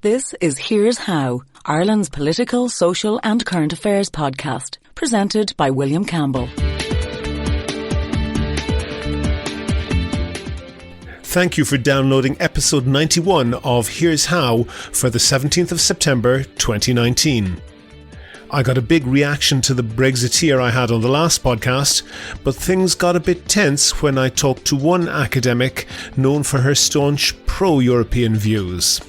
This is Here's How, Ireland's political, social and current affairs podcast, presented by William Campbell. Thank you for downloading episode 91 of Here's How for the 17th of September 2019. I got a big reaction to the Brexiteer I had on the last podcast, but things got a bit tense when I talked to one academic known for her staunch pro-European views.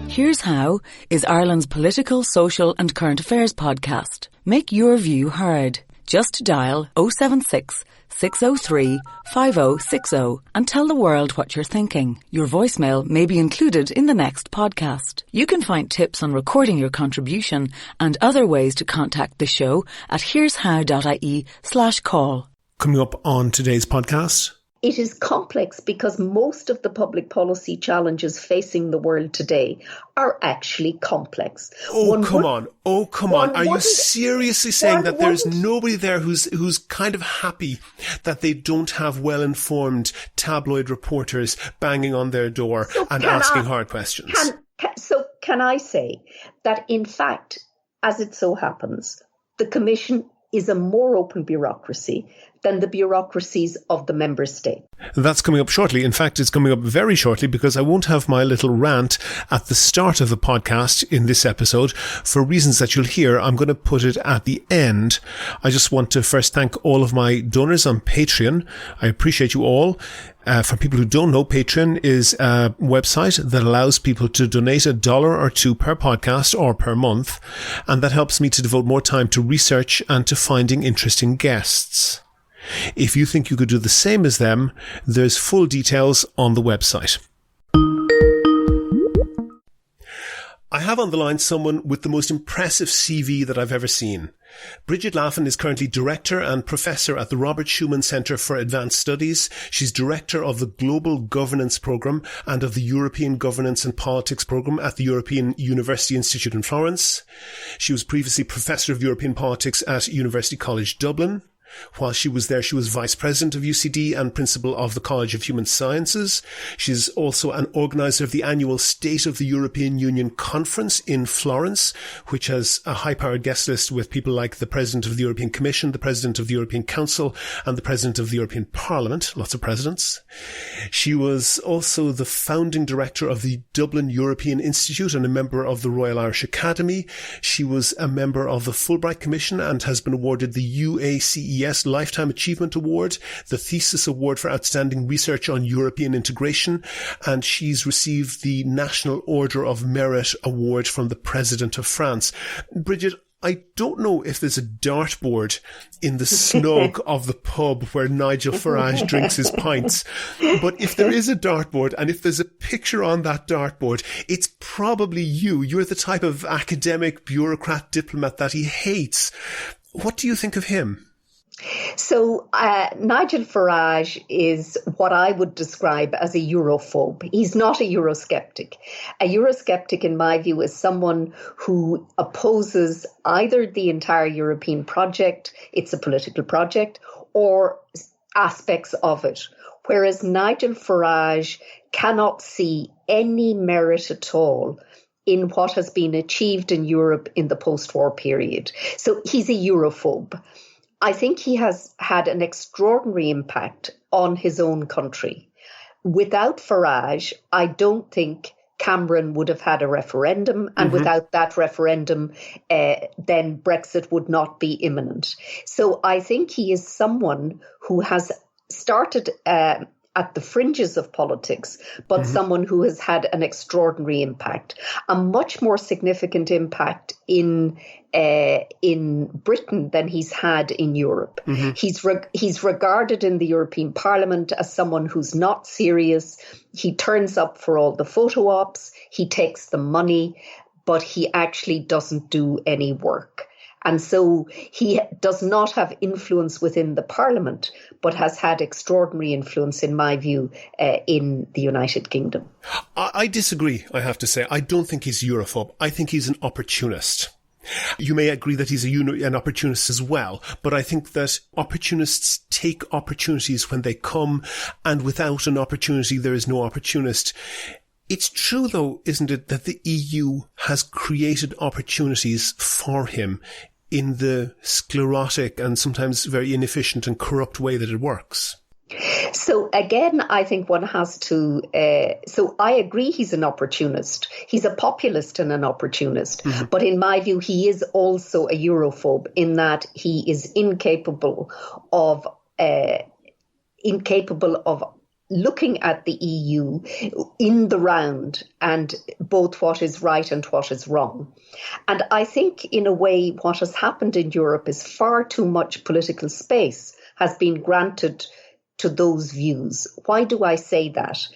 Here's How is Ireland's political, social and current affairs podcast. Make your view heard. Just dial 076 603 5060 and tell the world what you're thinking. Your voicemail may be included in the next podcast. You can find tips on recording your contribution and other ways to contact the show at here'show.ie/call. Coming up on today's podcast. It is complex because most of the public policy challenges facing the world today are actually complex. Come on. Are you seriously saying that there's nobody there who's kind of happy that they don't have well-informed tabloid reporters banging on their door and asking hard questions? Can I say that, in fact, as it so happens, the Commission is a more open bureaucracy than the bureaucracies of the member state. That's coming up shortly. In fact, it's coming up very shortly because I won't have my little rant at the start of the podcast in this episode. For reasons that you'll hear, I'm going to put it at the end. I just want to first thank all of my donors on Patreon. I appreciate you all. For people who don't know, Patreon is a website that allows people to donate $1 or $2 per podcast or per month, and that helps me to devote more time to research and to finding interesting guests. If you think you could do the same as them, there's full details on the website. I have on the line someone with the most impressive CV that I've ever seen. Brigid Laffan is currently Director and Professor at the Robert Schuman Centre for Advanced Studies. She's Director of the Global Governance Programme and of the European Governance and Politics Programme at the European University Institute in Florence. She was previously Professor of European Politics at University College Dublin. While she was there, she was Vice President of UCD and Principal of the College of Human Sciences. She's also an organiser of the annual State of the European Union Conference in Florence, which has a high-powered guest list with people like the President of the European Commission, the President of the European Council, and the President of the European Parliament. Lots of presidents. She was also the founding director of the Dublin European Institute and a member of the Royal Irish Academy. She was a member of the Fulbright Commission and has been awarded the UACES Lifetime Achievement Award, the Thesis Award for Outstanding Research on European Integration, and she's received the National Order of Merit Award from the President of France. Brigid, I don't know if there's a dartboard in the snug of the pub where Nigel Farage drinks his pints, but if there is a dartboard and if there's a picture on that dartboard, it's probably you. You're the type of academic, bureaucrat, diplomat that he hates. What do you think of him? So Nigel Farage is what I would describe as a Europhobe. He's not a Eurosceptic. A Eurosceptic, in my view, is someone who opposes either the entire European project, it's a political project, or aspects of it. Whereas Nigel Farage cannot see any merit at all in what has been achieved in Europe in the post-war period. So he's a Europhobe. I think he has had an extraordinary impact on his own country. Without Farage, I don't think Cameron would have had a referendum, and without that referendum, then Brexit would not be imminent. So I think he is someone who has started at the fringes of politics, but someone who has had an extraordinary impact, a much more significant impact in Britain than he's had in Europe. He's regarded in the European Parliament as someone who's not serious. He turns up for all the photo ops, he takes the money, but he actually doesn't do any work. And so he does not have influence within the Parliament, but has had extraordinary influence, in my view, in the United Kingdom. I disagree, I have to say. I don't think he's Europhobe. I think he's an opportunist. You may agree that he's an opportunist as well, but I think that opportunists take opportunities when they come, and without an opportunity, there is no opportunist. It's true, though, isn't it, that the EU has created opportunities for him in the sclerotic and sometimes very inefficient and corrupt way that it works? So again, I think one has to, so I agree he's an opportunist. He's a populist and an opportunist. Mm-hmm. But in my view, he is also a Europhobe in that he is incapable of looking at the EU in the round and both what is right and what is wrong. And I think in a way what has happened in Europe is far too much political space has been granted to those views. Why do I say that?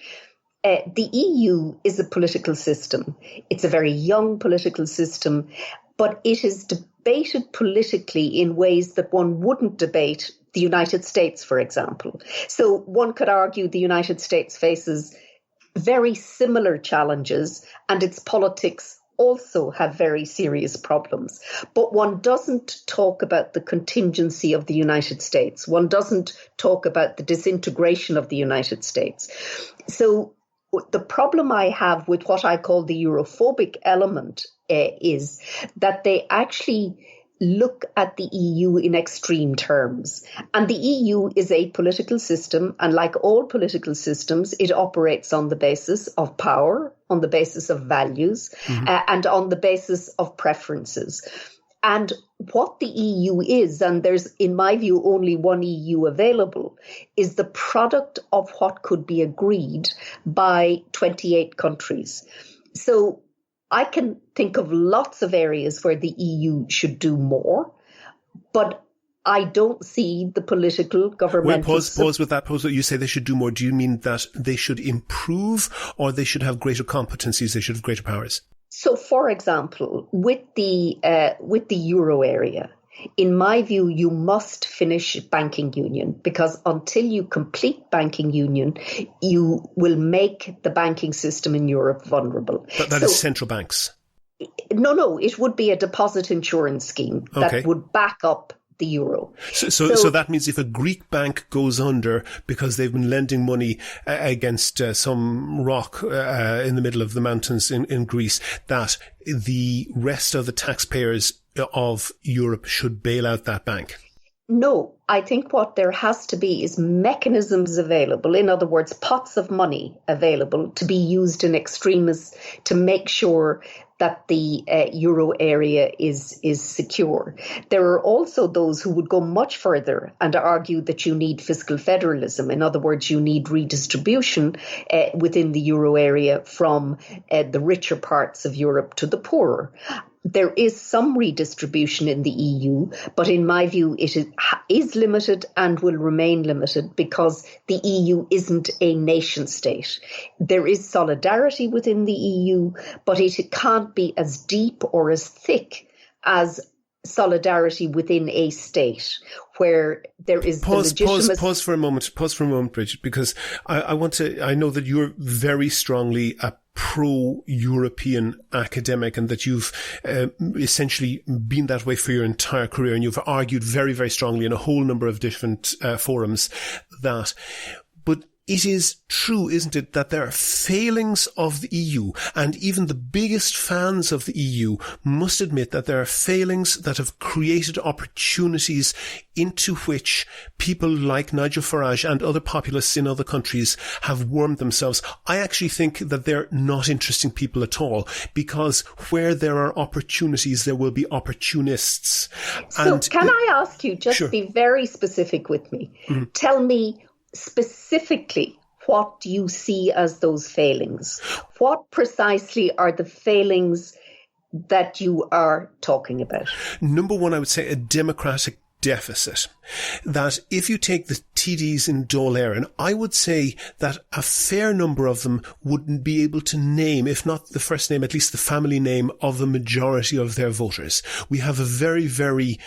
The EU is a political system. It's a very young political system, but it is debated politically in ways that one wouldn't debate the United States, for example. So one could argue the United States faces very similar challenges and its politics also have very serious problems. But one doesn't talk about the contingency of the United States. One doesn't talk about the disintegration of the United States. So the problem I have with what I call the Europhobic element is that they actually look at the EU in extreme terms. And the EU is a political system, and like all political systems, it operates on the basis of power, on the basis of values, and on the basis of preferences. And what the EU is, and there's, in my view, only one EU available, is the product of what could be agreed by 28 countries. So I can think of lots of areas where the EU should do more, but I don't see the political governmental... Wait, pause with that. Pause. You say they should do more. Do you mean that they should improve, or they should have greater competencies, they should have greater powers? So, for example, with the euro area, in my view, you must finish banking union, because until you complete banking union, you will make the banking system in Europe vulnerable. But that is central banks. No, it would be a deposit insurance scheme that would back up the euro. So that means if a Greek bank goes under because they've been lending money against some rock in the middle of the mountains in Greece, that the rest of the taxpayers of Europe should bail out that bank? No, I think what there has to be is mechanisms available, in other words, pots of money available to be used in extremis to make sure that the euro area is secure. There are also those who would go much further and argue that you need fiscal federalism. In other words, you need redistribution within the euro area from the richer parts of Europe to the poorer. There is some redistribution in the EU, but in my view, it is limited and will remain limited because the EU isn't a nation state. There is solidarity within the EU, but it can't be as deep or as thick as solidarity within a state where there is Pause for a moment, Brigid, because I know that you're very strongly a pro-European academic and that you've essentially been that way for your entire career, and you've argued very, very strongly in a whole number of different forums that. But it is true, isn't it, that there are failings of the EU, and even the biggest fans of the EU must admit that there are failings that have created opportunities into which people like Nigel Farage and other populists in other countries have wormed themselves. I actually think that they're not interesting people at all, because where there are opportunities, there will be opportunists. So can I ask you, just be very specific with me. Mm-hmm. Tell me, specifically, what do you see as those failings? What precisely are the failings that you are talking about? Number one, I would say a democratic deficit. That if you take the TDs in Dáil Éireann, I would say that a fair number of them wouldn't be able to name, if not the first name, at least the family name of the majority of their voters. We have a very, very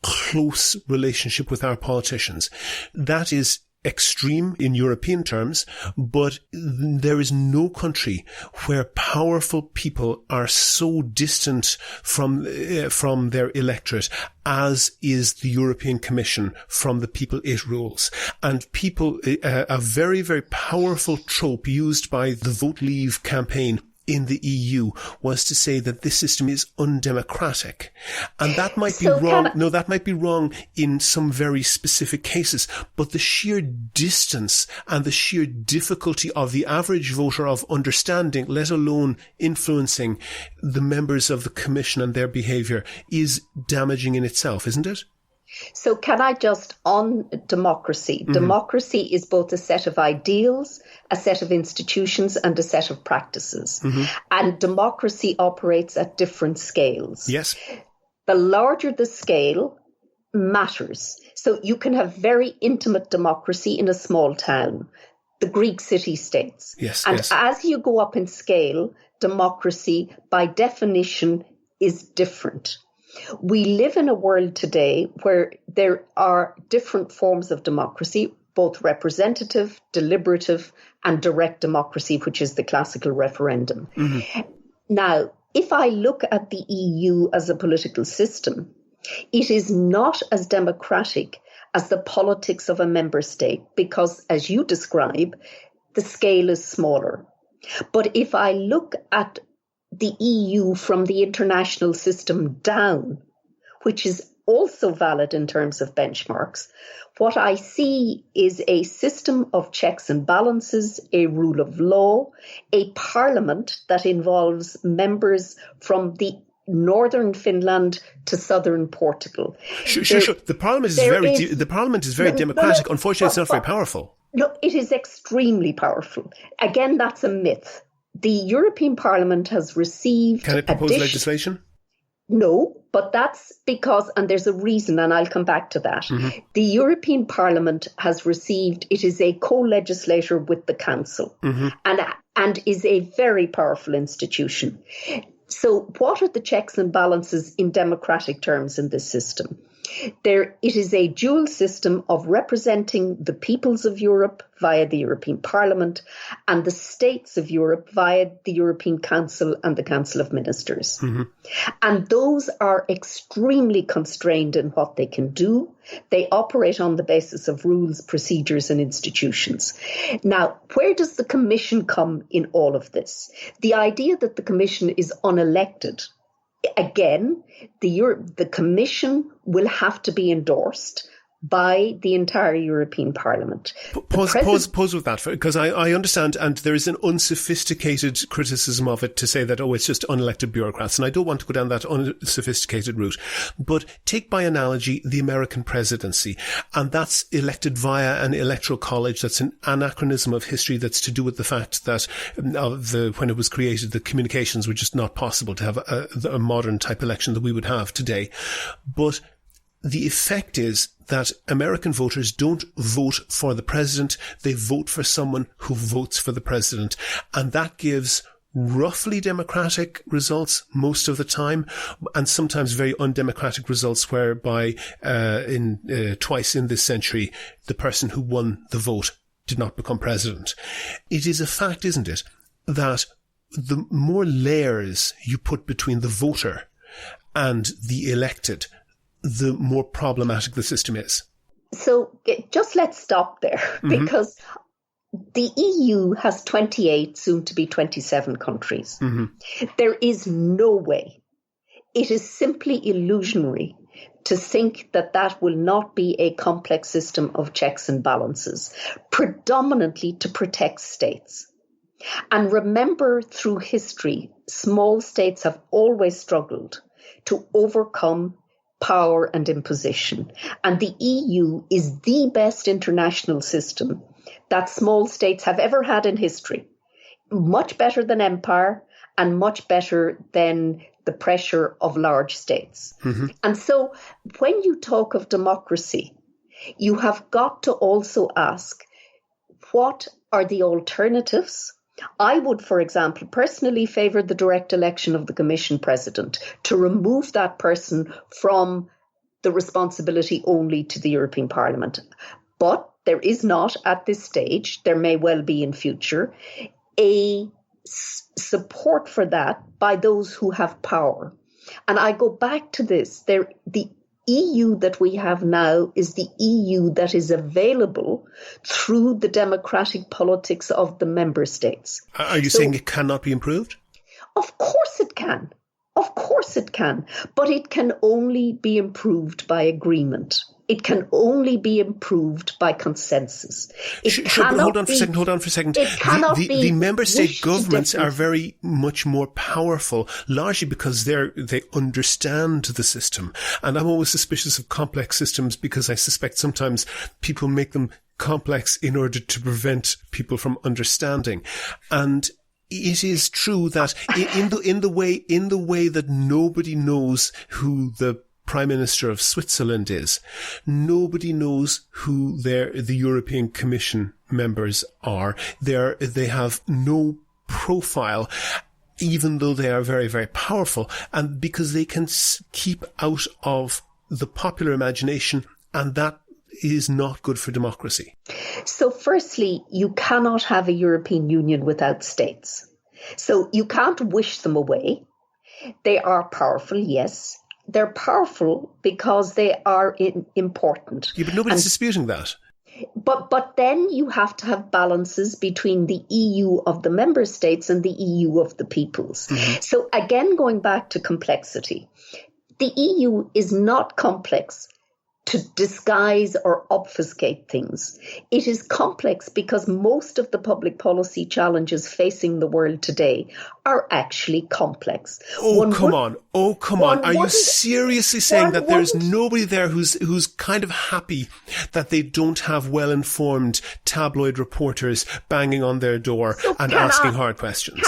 close relationship with our politicians. That is extreme in European terms, but there is no country where powerful people are so distant from their electorate as is the European Commission from the people it rules. And people, a very, very powerful trope used by the Vote Leave campaign in the EU was to say that this system is undemocratic. And that might be wrong. No, that might be wrong in some very specific cases. But the sheer distance and the sheer difficulty of the average voter of understanding, let alone influencing the members of the Commission and their behaviour, is damaging in itself, isn't it? So can I just, on democracy, democracy is both a set of ideals, a set of institutions and a set of practices. And democracy operates at different scales. Yes. The larger the scale matters. So you can have very intimate democracy in a small town, the Greek city-states. Yes, and yes. as you go up in scale, democracy by definition is different. We live in a world today where there are different forms of democracy, both representative, deliberative, and direct democracy, which is the classical referendum. Now, if I look at the EU as a political system, it is not as democratic as the politics of a member state because, as you describe, the scale is smaller. But if I look at the EU from the international system down, which is also valid in terms of benchmarks, what I see is a system of checks and balances, a rule of law, a parliament that involves members from the northern Finland to southern Portugal. Sure. The parliament is very democratic. Unfortunately, it's not very powerful. No, it is extremely powerful. Again, that's a myth. The European Parliament has received... Can it propose legislation? No, but that's because, and there's a reason, and I'll come back to that. The European Parliament has received, it is a co-legislator with the Council and is a very powerful institution. So what are the checks and balances in democratic terms in this system? It is a dual system of representing the peoples of Europe via the European Parliament and the states of Europe via the European Council and the Council of Ministers. And those are extremely constrained in what they can do. They operate on the basis of rules, procedures and institutions. Now, where does the Commission come in all of this? The idea that the Commission is unelected. Again, the Commission will have to be endorsed by the entire European Parliament. Pause with that, because I understand, and there is an unsophisticated criticism of it to say that, it's just unelected bureaucrats, and I don't want to go down that unsophisticated route. But take by analogy the American presidency, and that's elected via an electoral college. That's an anachronism of history that's to do with the fact that when it was created, the communications were just not possible to have a modern type election that we would have today. But the effect is that American voters don't vote for the president. They vote for someone who votes for the president. And that gives roughly democratic results most of the time, and sometimes very undemocratic results whereby twice in this century, the person who won the vote did not become president. It is a fact, isn't it, that the more layers you put between the voter and the elected, the more problematic the system is. So just let's stop there, because the EU has 28, soon to be 27 countries. There is no way, it is simply illusionary to think that that will not be a complex system of checks and balances, predominantly to protect states. And remember, through history, small states have always struggled to overcome power and imposition. And the EU is the best international system that small states have ever had in history. Much better than empire and much better than the pressure of large states. And so when you talk of democracy, you have got to also ask, what are the alternatives? I would, for example, personally favour the direct election of the Commission President to remove that person from the responsibility only to the European Parliament. But there is not at this stage, there may well be in future, a support for that by those who have power. And I go back to this. The EU that we have now is the EU that is available through the democratic politics of the member states. Are you saying it cannot be improved? Of course it can. Of course it can. But it can only be improved by agreement. It can only be improved by consensus. Hold on for a second. The member state governments are very much more powerful, largely because they understand the system. And I'm always suspicious of complex systems because I suspect sometimes people make them complex in order to prevent people from understanding. And it is true that in the way that nobody knows who the Prime Minister of Switzerland is, nobody knows who the European Commission members are. They have no profile, even though they are very, very powerful, and because they can keep out of the popular imagination, and that is not good for democracy. So firstly, you cannot have a European Union without states. So you can't wish them away. They are powerful, yes. They're powerful because they are important. Yeah, but nobody's disputing that. But then you have to have balances between the EU of the member states and the EU of the peoples. Mm-hmm. So again, going back to complexity, the EU is not complex to disguise or obfuscate things. It is complex because most of the public policy challenges facing the world today are actually complex. Come on. Are you seriously saying that there's nobody there who's kind of happy that they don't have well-informed tabloid reporters banging on their door and asking hard questions?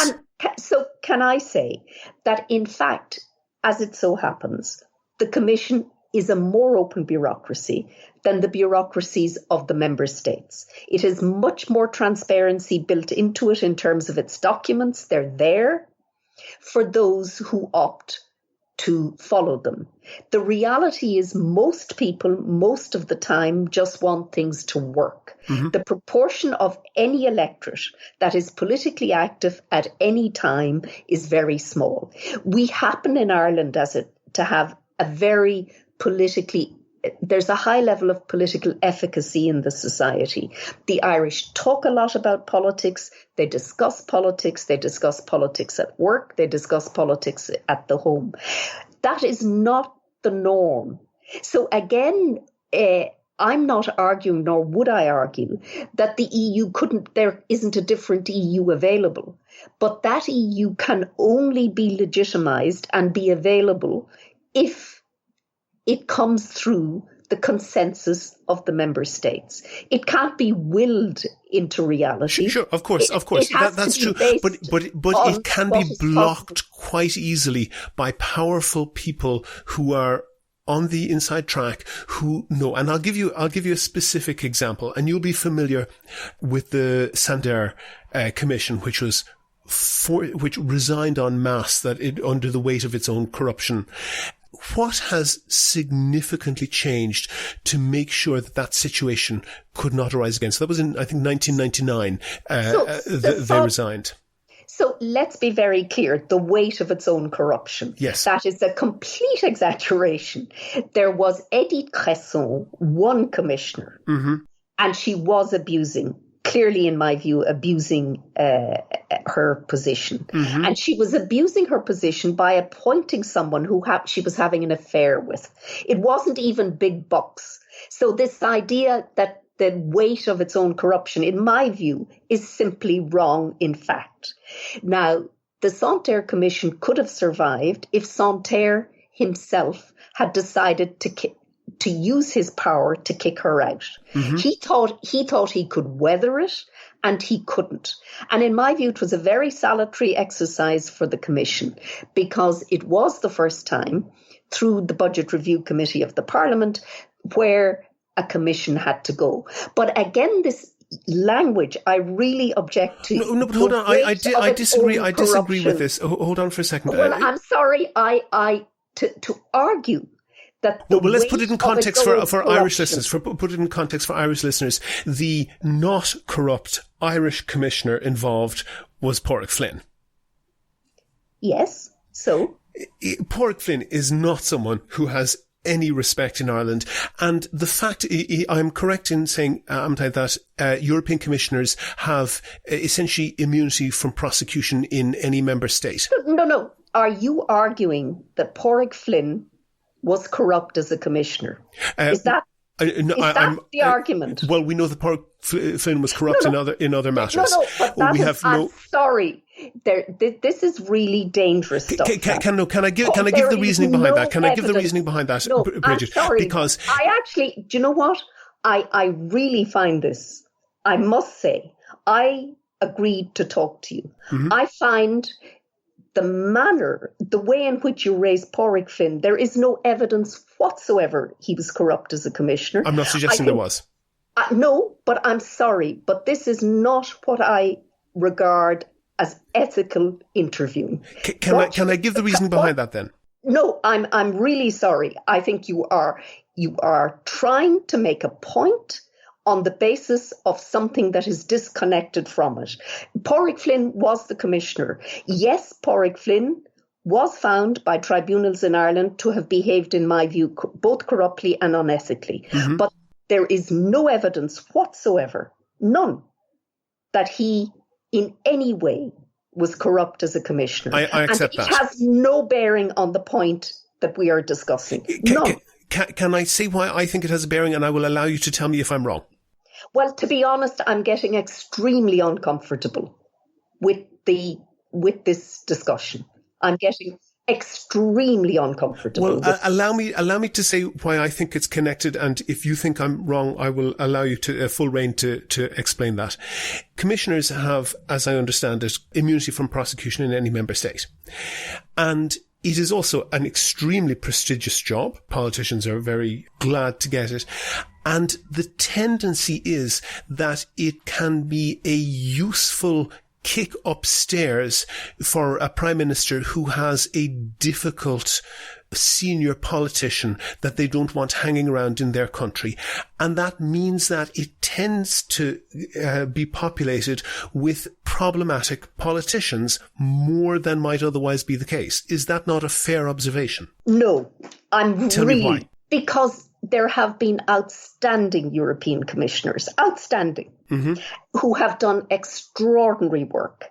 Can I say that, in fact, as it so happens, the Commission is a more open bureaucracy than the bureaucracies of the member states. It has much more transparency built into it in terms of its documents. They're there for those who opt to follow them. The reality is most people, most of the time, just want things to work. Mm-hmm. The proportion of any electorate that is politically active at any time is very small. We happen in Ireland to have a very there's a high level of political efficacy in the society. The Irish talk a lot about politics. They discuss politics. They discuss politics at work. They discuss politics at the home. That is not the norm. So again, I'm not arguing, nor would I argue, that the EU there isn't a different EU available. But that EU can only be legitimized and be available if it comes through the consensus of the member states. It can't be willed into reality. Sure, of course. That's true. But it can be blocked quite easily by powerful people who are on the inside track who know. And I'll give you a specific example, and you'll be familiar with the Santer Commission, which resigned en masse under the weight of its own corruption. What has significantly changed to make sure that situation could not arise again? So that was in, I think, 1999. They resigned. So let's be very clear, the weight of its own corruption. Yes. That is a complete exaggeration. There was Edith Cresson, one commissioner, mm-hmm. and she was clearly in my view, abusing her position. Mm-hmm. And she was abusing her position by appointing someone who she was having an affair with. It wasn't even big bucks. So this idea that the weight of its own corruption, in my view, is simply wrong in fact. Now, the Santer Commission could have survived if Santer himself had decided to use his power to kick her out. Mm-hmm. He thought he could weather it, and he couldn't. And in my view, it was a very salutary exercise for the Commission, because it was the first time through the Budget Review Committee of the Parliament where a commission had to go. But again, this language, I really object to. No, but hold on. I disagree. I disagree with this. Hold on for a second. Well, I'm sorry. To argue that well, let's put it in context for Irish listeners. Put it in context for Irish listeners. The not corrupt Irish commissioner involved was Pádraig Flynn. Yes. So Pádraig Flynn is not someone who has any respect in Ireland. And the fact, I'm correct in saying, that European commissioners have essentially immunity from prosecution in any member state. No. Are you arguing that Pádraig Flynn was corrupt as a commissioner? Is that the argument? Well, we know that Pádraig Flynn was corrupt in other matters. I'm sorry. This is really dangerous stuff. Can I give the reasoning behind that? Can I give the reasoning behind that, no, Brigid? I'm sorry. Because I actually, do you know what? I really find this, I must say, I agreed to talk to you. Mm-hmm. I find the way in which you raise Pádraig Flynn, there is no evidence whatsoever he was corrupt as a commissioner. I'm not suggesting there was. No, but I'm sorry, but this is not what I regard as ethical interviewing. Can I give the reason behind that then? No, I'm really sorry. I think you are trying to make a point on the basis of something that is disconnected from it. Pádraig Flynn was the commissioner. Yes, Pádraig Flynn was found by tribunals in Ireland to have behaved, in my view, both corruptly and unethically. Mm-hmm. But there is no evidence whatsoever, none, that he in any way was corrupt as a commissioner. I accept that. It has no bearing on the point that we are discussing. None. Can I say why I think it has a bearing, and I will allow you to tell me if I'm wrong? Well, to be honest, I'm getting extremely uncomfortable with this discussion. I'm getting extremely uncomfortable. Well, allow me to say why I think it's connected, and if you think I'm wrong, I will allow you to full rein to explain that. Commissioners have, as I understand it, immunity from prosecution in any member state, and it is also an extremely prestigious job. Politicians are very glad to get it. And the tendency is that it can be a useful kick upstairs for a prime minister who has a difficult senior politician that they don't want hanging around in their country. And that means that it tends to be populated with problematic politicians more than might otherwise be the case. Is that not a fair observation? No, Tell me why. Because there have been outstanding European commissioners, mm-hmm. who have done extraordinary work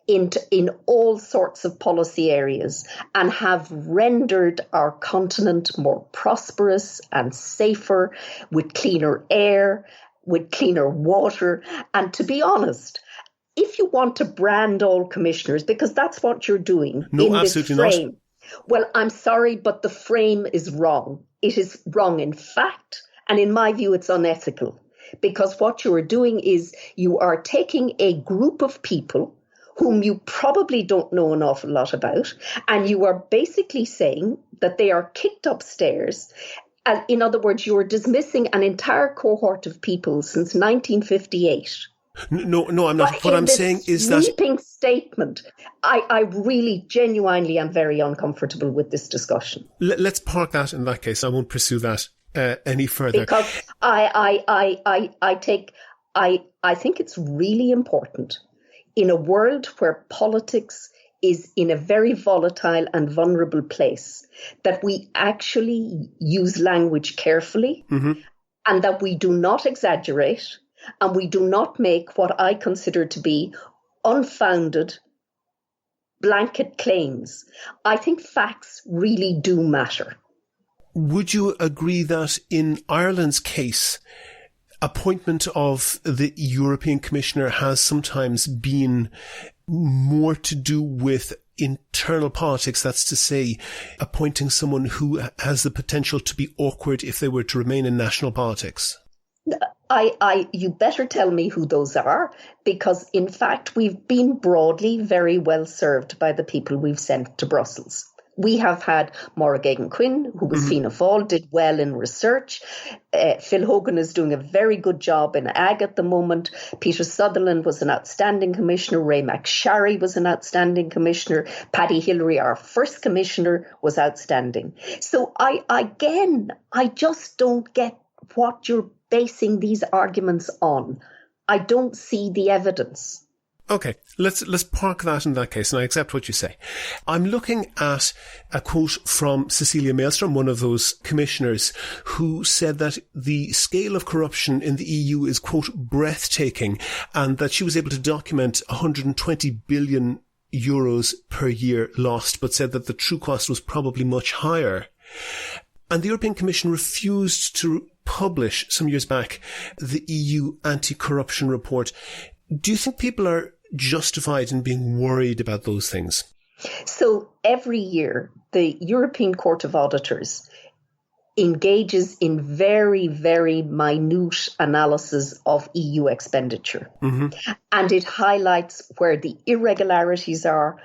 in all sorts of policy areas and have rendered our continent more prosperous and safer, with cleaner air, with cleaner water. And to be honest, if you want to brand all commissioners, because that's what you're doing in this frame, well, I'm sorry, but the frame is wrong. It is wrong in fact, and in my view, it's unethical. Because what you are doing is you are taking a group of people whom you probably don't know an awful lot about, and you are basically saying that they are kicked upstairs. And in other words, you are dismissing an entire cohort of people since 1958. No, I'm not. What I'm saying is that sweeping statement. I really, genuinely am very uncomfortable with this discussion. Let's park that in that case. I won't pursue that any further. Because I think it's really important in a world where politics is in a very volatile and vulnerable place that we actually use language carefully, mm-hmm. and that we do not exaggerate. And we do not make what I consider to be unfounded blanket claims. I think facts really do matter. Would you agree that in Ireland's case, appointment of the European Commissioner has sometimes been more to do with internal politics? That's to say, appointing someone who has the potential to be awkward if they were to remain in national politics? You better tell me who those are, because in fact we've been broadly very well served by the people we've sent to Brussels. We have had Maura Geoghegan-Quinn, who was Fianna Fáil, did well in research. Phil Hogan is doing a very good job in ag at the moment. Peter Sutherland was an outstanding commissioner. Ray McSharry was an outstanding commissioner. Paddy Hillary, our first commissioner, was outstanding. So I just don't get what you're basing these arguments on. I don't see the evidence. Okay, let's park that in that case, and I accept what you say. I'm looking at a quote from Cecilia Maelstrom, one of those commissioners, who said that the scale of corruption in the EU is, quote, breathtaking, and that she was able to document 120 billion euros per year lost, but said that the true cost was probably much higher. And the European Commission refused to publish some years back the EU anti-corruption report. Do you think people are justified in being worried about those things? So every year, the European Court of Auditors engages in very, very minute analysis of EU expenditure. And it highlights where the irregularities are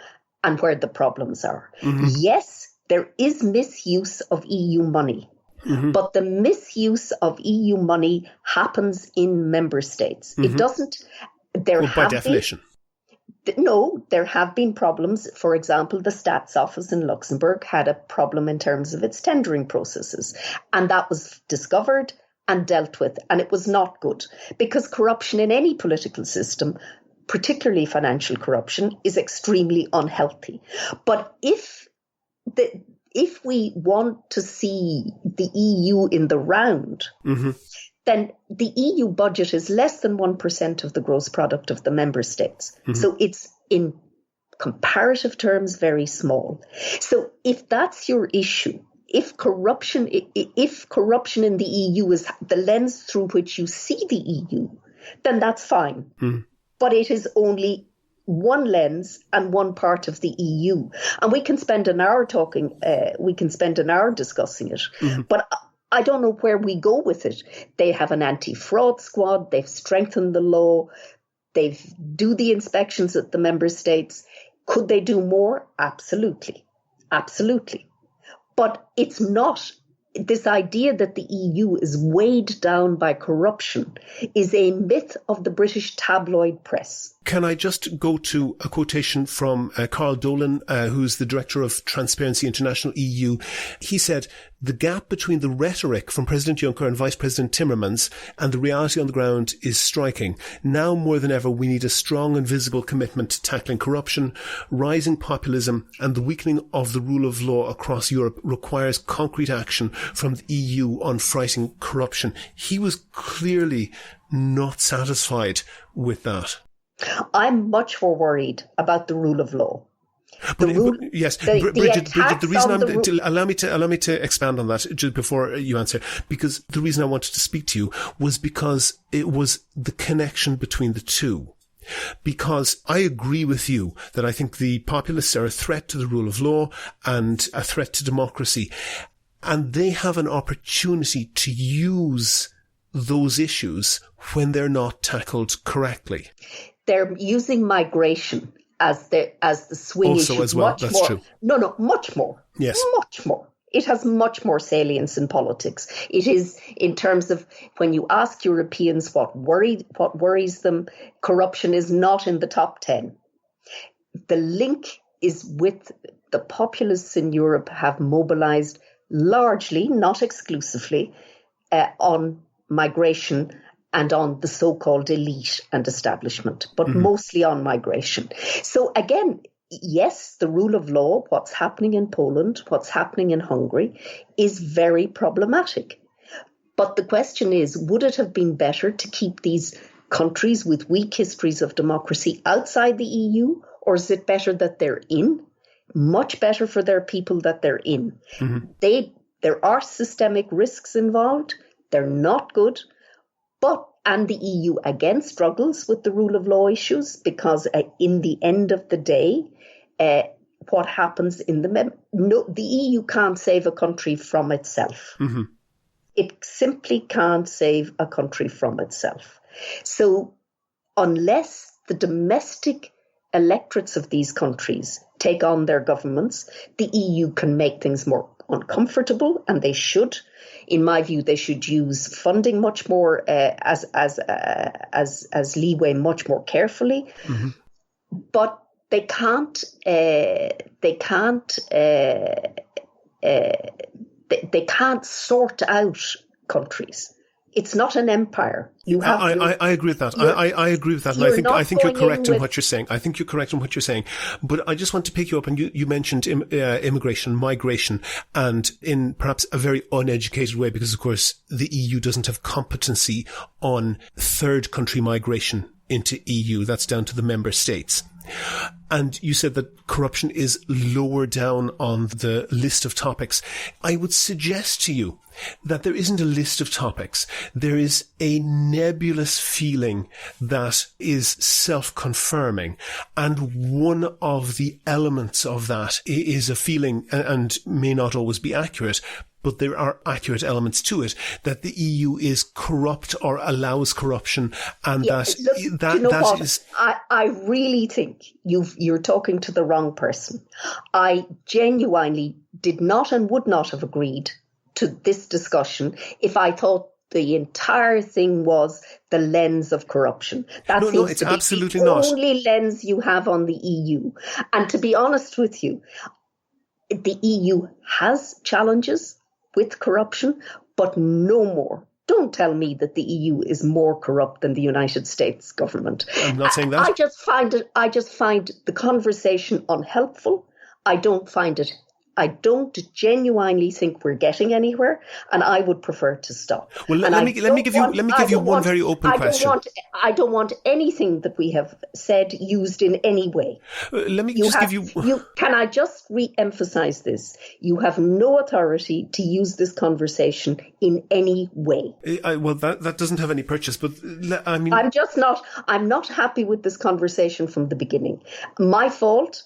and where the problems are. Yes, there is misuse of EU money. But the misuse of EU money happens in member states. It doesn't. By definition. No, there have been problems. For example, the Stats Office in Luxembourg had a problem in terms of its tendering processes. And that was discovered and dealt with. And it was not good, because corruption in any political system, particularly financial corruption, is extremely unhealthy. But if we want to see the EU in the round, then the EU budget is less than 1% of the gross product of the member states. So it's in comparative terms very small. So if that's your issue, if corruption in the EU is the lens through which you see the EU, then that's fine. But it is only one lens and one part of the EU. And we can spend an hour discussing it. But I don't know where we go with it. They have an anti-fraud squad. They've strengthened the law. They do the inspections at the member states. Could they do more? Absolutely. Absolutely. But it's not. This idea that the EU is weighed down by corruption is a myth of the British tabloid press. Can I just go to a quotation from Carl Dolan, who's the director of Transparency International EU? He said, "The gap between the rhetoric from President Juncker and Vice President Timmermans and the reality on the ground is striking. Now more than ever, we need a strong and visible commitment to tackling corruption. Rising populism and the weakening of the rule of law across Europe requires concrete action from the EU on fighting corruption." He was clearly not satisfied with that. I'm much more worried about the rule of law. Bridget, the reason allow me to expand on that just before you answer, because the reason I wanted to speak to you was because it was the connection between the two. Because I agree with you that I think the populists are a threat to the rule of law and a threat to democracy, and they have an opportunity to use those issues when they're not tackled correctly. They're using migration as the swing also issue. As well, that's more. true. No, much more. Yes. Much more. It has much more salience in politics. It is, in terms of when you ask Europeans what worries them, corruption is not in the top 10. The link is with the populists in Europe have mobilized largely, not exclusively, on migration and on the so-called elite and establishment, but mostly on migration. So again, yes, the rule of law, what's happening in Poland, what's happening in Hungary, is very problematic. But the question is, would it have been better to keep these countries with weak histories of democracy outside the EU, or is it better that they're in? Much better for their people that they're in. There are systemic risks involved. They're not good. And the EU again struggles with the rule of law issues, because in the end of the day, what happens in the EU can't save a country from itself. It simply can't save a country from itself. So unless the domestic electorates of these countries take on their governments. The EU can make things more uncomfortable, and they should. In my view, they should use funding much more as leeway, much more carefully. Mm-hmm. But they can't sort out countries. It's not an empire. I agree with that. I agree with that. And I think you're correct in what you're saying. I think you're correct in what you're saying. But I just want to pick you up, and you mentioned immigration, migration, and in perhaps a very uneducated way, because of course the EU doesn't have competency on third country migration into EU. That's down to the member states. And you said that corruption is lower down on the list of topics. I would suggest to you that there isn't a list of topics. There is a nebulous feeling that is self-confirming. And one of the elements of that is a feeling, and may not always be accurate, but there are accurate elements to it, that the EU is corrupt or allows corruption, and that is. I really think you're talking to the wrong person. I genuinely did not and would not have agreed to this discussion if I thought the entire thing was the lens of corruption. That seems it's to be absolutely the not. only lens you have on the EU. And to be honest with you, the EU has challenges with corruption, but no more. Don't tell me that the EU is more corrupt than the United States government. I'm not saying that. I just find the conversation unhelpful. I don't genuinely think we're getting anywhere, and I would prefer to stop. Well, let me give you one very open question. I don't want anything that we have said used in any way. Can I just re-emphasize this? You have no authority to use this conversation in any way. Well, that doesn't have any purchase, but I mean, I'm not happy with this conversation from the beginning. My fault.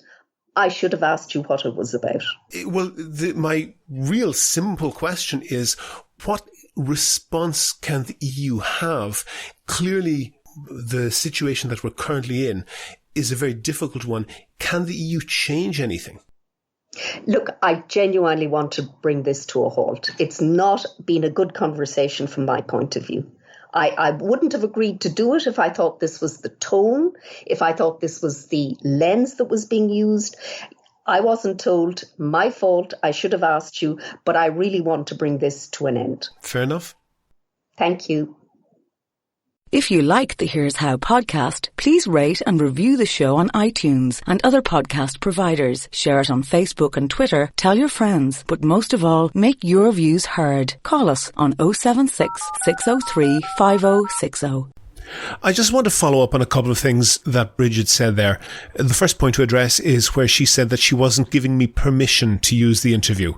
I should have asked you what it was about. Well, my real simple question is, what response can the EU have? Clearly, the situation that we're currently in is a very difficult one. Can the EU change anything? Look, I genuinely want to bring this to a halt. It's not been a good conversation from my point of view. I wouldn't have agreed to do it if I thought this was the tone, if I thought this was the lens that was being used. I wasn't told. My fault. I should have asked you, but I really want to bring this to an end. Fair enough. Thank you. If you liked the Here's How podcast, please rate and review the show on iTunes and other podcast providers. Share it on Facebook and Twitter. Tell your friends. But most of all, make your views heard. Call us on 076 603 5060. I just want to follow up on a couple of things that Brigid said there. The first point to address is where she said that she wasn't giving me permission to use the interview.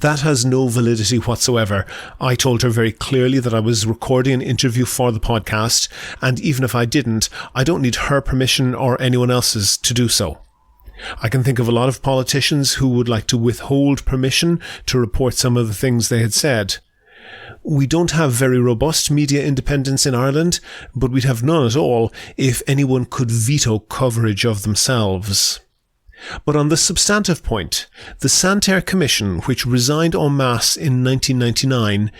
That has no validity whatsoever. I told her very clearly that I was recording an interview for the podcast, and even if I didn't, I don't need her permission or anyone else's to do so. I can think of a lot of politicians who would like to withhold permission to report some of the things they had said. We don't have very robust media independence in Ireland, but we'd have none at all if anyone could veto coverage of themselves. But on the substantive point, the Santer Commission, which resigned en masse in 1999,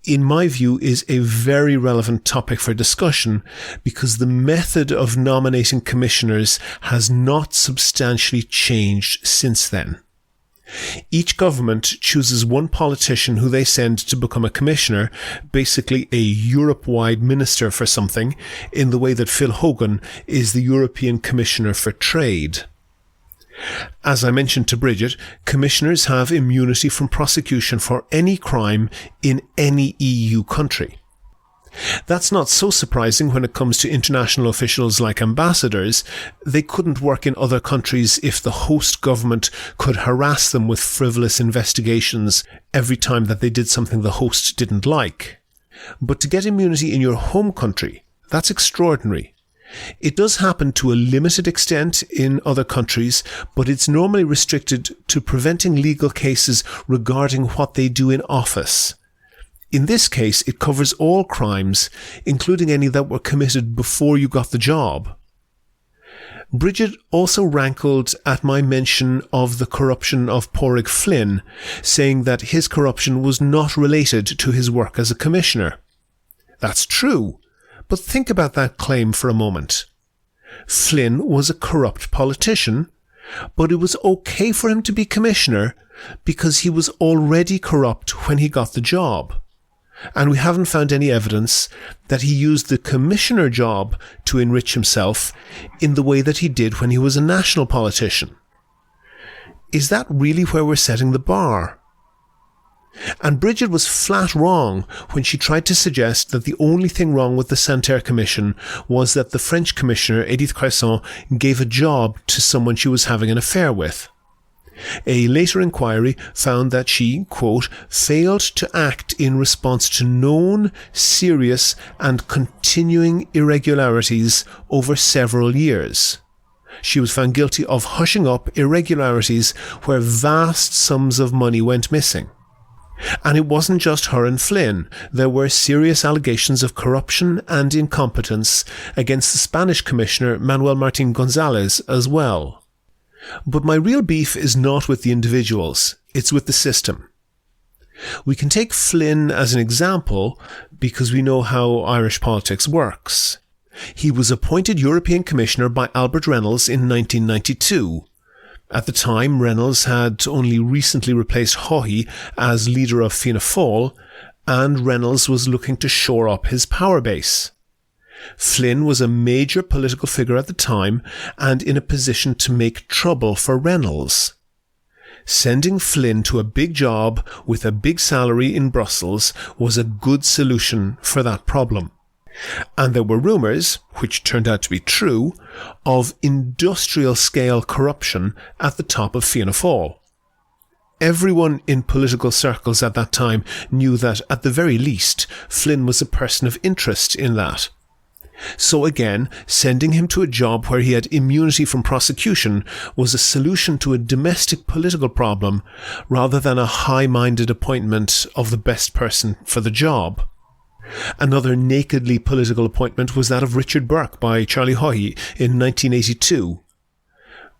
in my view is a very relevant topic for discussion because the method of nominating commissioners has not substantially changed since then. Each government chooses one politician who they send to become a commissioner, basically a Europe-wide minister for something, in the way that Phil Hogan is the European Commissioner for Trade. As I mentioned to Brigid, commissioners have immunity from prosecution for any crime in any EU country. That's not so surprising when it comes to international officials like ambassadors. They couldn't work in other countries if the host government could harass them with frivolous investigations every time that they did something the host didn't like. But to get immunity in your home country, that's extraordinary. It does happen to a limited extent in other countries, but it's normally restricted to preventing legal cases regarding what they do in office. In this case, it covers all crimes, including any that were committed before you got the job. Brigid also rankled at my mention of the corruption of Pádraig Flynn, saying that his corruption was not related to his work as a commissioner. That's true, but think about that claim for a moment. Flynn was a corrupt politician, but it was okay for him to be commissioner because he was already corrupt when he got the job. And we haven't found any evidence that he used the commissioner job to enrich himself in the way that he did when he was a national politician. Is that really where we're setting the bar? And Brigid was flat wrong when she tried to suggest that the only thing wrong with the Santerre Commission was that the French commissioner, Edith Cresson, gave a job to someone she was having an affair with. A later inquiry found that she, quote, failed to act in response to known, serious and continuing irregularities over several years. She was found guilty of hushing up irregularities where vast sums of money went missing. And it wasn't just her and Flynn. There were serious allegations of corruption and incompetence against the Spanish commissioner Manuel Martín González as well. But my real beef is not with the individuals, it's with the system. We can take Flynn as an example because we know how Irish politics works. He was appointed European Commissioner by Albert Reynolds in 1992. At the time, Reynolds had only recently replaced Haughey as leader of Fianna Fáil, and Reynolds was looking to shore up his power base. Flynn was a major political figure at the time and in a position to make trouble for Reynolds. Sending Flynn to a big job with a big salary in Brussels was a good solution for that problem. And there were rumours, which turned out to be true, of industrial-scale corruption at the top of Fianna Fáil. Everyone in political circles at that time knew that, at the very least, Flynn was a person of interest in that. So again, sending him to a job where he had immunity from prosecution was a solution to a domestic political problem rather than a high-minded appointment of the best person for the job. Another nakedly political appointment was that of Richard Burke by Charlie Haughey in 1982.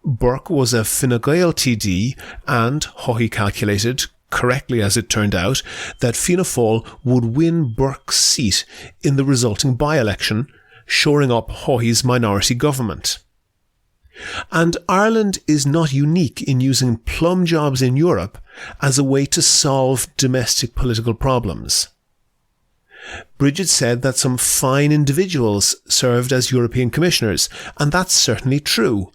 Burke was a Fine Gael TD and Haughey calculated, correctly as it turned out, that Fianna Fáil would win Burke's seat in the resulting by-election, shoring up Haughey's minority government. And Ireland is not unique in using plum jobs in Europe as a way to solve domestic political problems. Brigid said that some fine individuals served as European commissioners, and that's certainly true.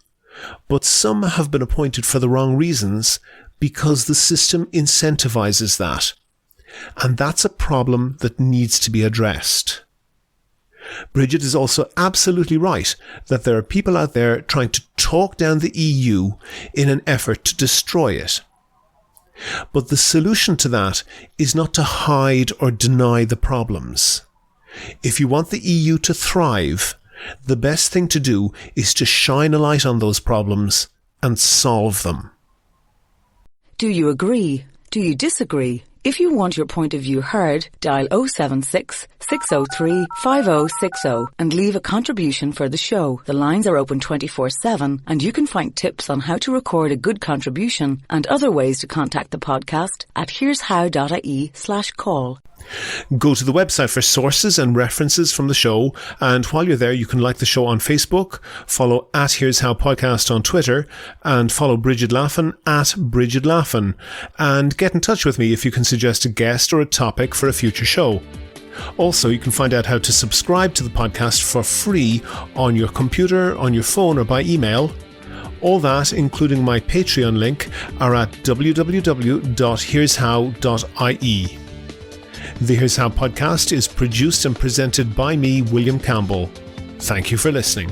But some have been appointed for the wrong reasons because the system incentivizes that. And that's a problem that needs to be addressed. Brigid is also absolutely right that there are people out there trying to talk down the EU in an effort to destroy it. But the solution to that is not to hide or deny the problems. If you want the EU to thrive, the best thing to do is to shine a light on those problems and solve them. Do you agree? Do you disagree? If you want your point of view heard, dial 076 603 5060 and leave a contribution for the show. The lines are open 24/7 and you can find tips on how to record a good contribution and other ways to contact the podcast at here'show.ie/call. Go to the website for sources and references from the show, and while you're there you can like the show on Facebook, follow at Here's How Podcast on Twitter, and follow Brigid Laffan at Brigid Laffan, and get in touch with me if you can suggest a guest or a topic for a future show. Also, you can find out how to subscribe to the podcast for free on your computer, on your phone or by email. All that, including my Patreon link, are at www.here'show.ie. The Here's How podcast is produced and presented by me, William Campbell. Thank you for listening.